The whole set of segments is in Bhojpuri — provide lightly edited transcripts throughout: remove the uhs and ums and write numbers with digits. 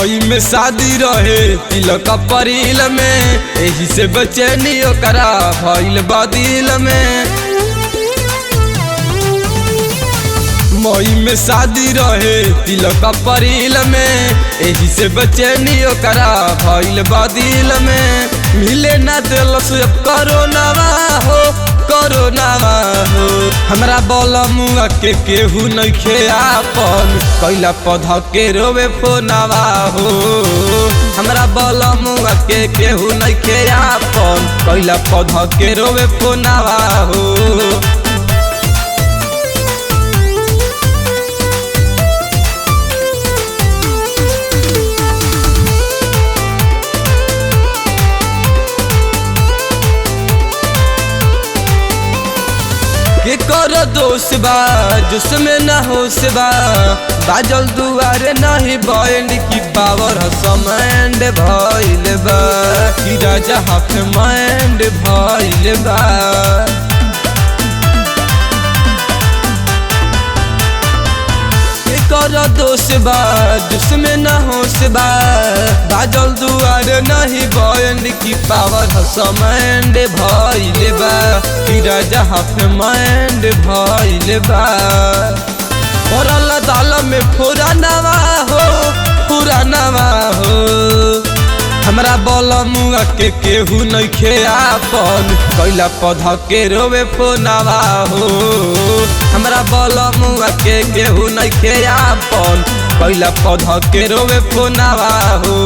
मई में शादी रहे तिलक अप्रैल में, एही से बेचैनी ओकरा भइल बदिल में। मई में शादी रहे तिलक अप्रैल में, एही से बेचैनी ओकरा भइल बदिल में। मिले ना दिलस अब कोरोनावा हो, कोरोनावा हो। हमरा बलमुआ के केहू नइखे आपन, कैला पौधा के रोवे फोनावा हो। हमरा बलमुआ के केहू नइखे आपन, कैला पौधा के रोवे फोनावा हो। के कर दोष बा जिसमें न होश बा, बाजल दुआरे नहीं बैंड की पावर समैंड भइल बा, कि राजा हाफ माइंड भइल बा। कर दोष बा जिसमें न होश बा, बाजल दुआरे नहीं बैंड की पावर समैंड भइल बा, कि राजा हाफ माइंड भइल बा। औरल दाल में पुरानावा हो, पुरानावा हो। हमरा बलमुआ के केहू नइखे आपन, कैला पौधा के रोवे फोनावा हो। हमरा बलमुआ के केहू नइखे आपन, कैला पौधा के रोवे फोनावा हो।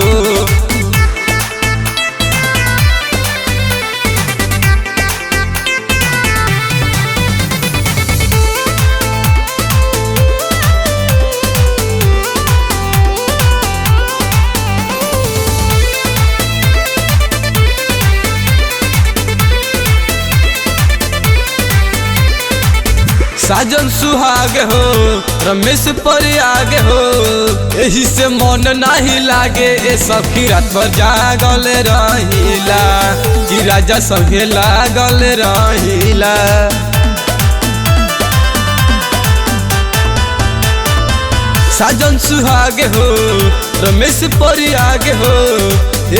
साजन सुहाग हो, रमेश पर आगे हो, एही से मन नहीं लागे। ए सखी रात भर जागल रहिला, कि राजा संगे लागल रहिला। साजन सुहाग हो, रमेश पर आगे हो,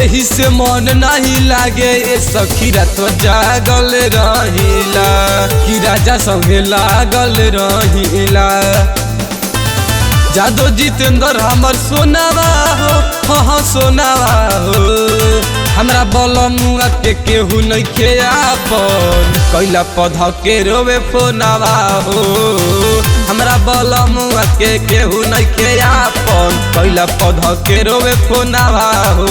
एही से मन नहीं लागे। ए सखी रात जागल रहिला, कि राजा संगे लागल रहिला। जादो जितेंद्र हमर सोनावा हो, हाँ सोनावा हो। हमरा बलमुआ के केहू नइखे आपन, कैला पौधा के रोवे फोनावा हो। हमरा बलमुआ के केहू नइखे आपन, कैला पौधा के रोवे फोनावा हो।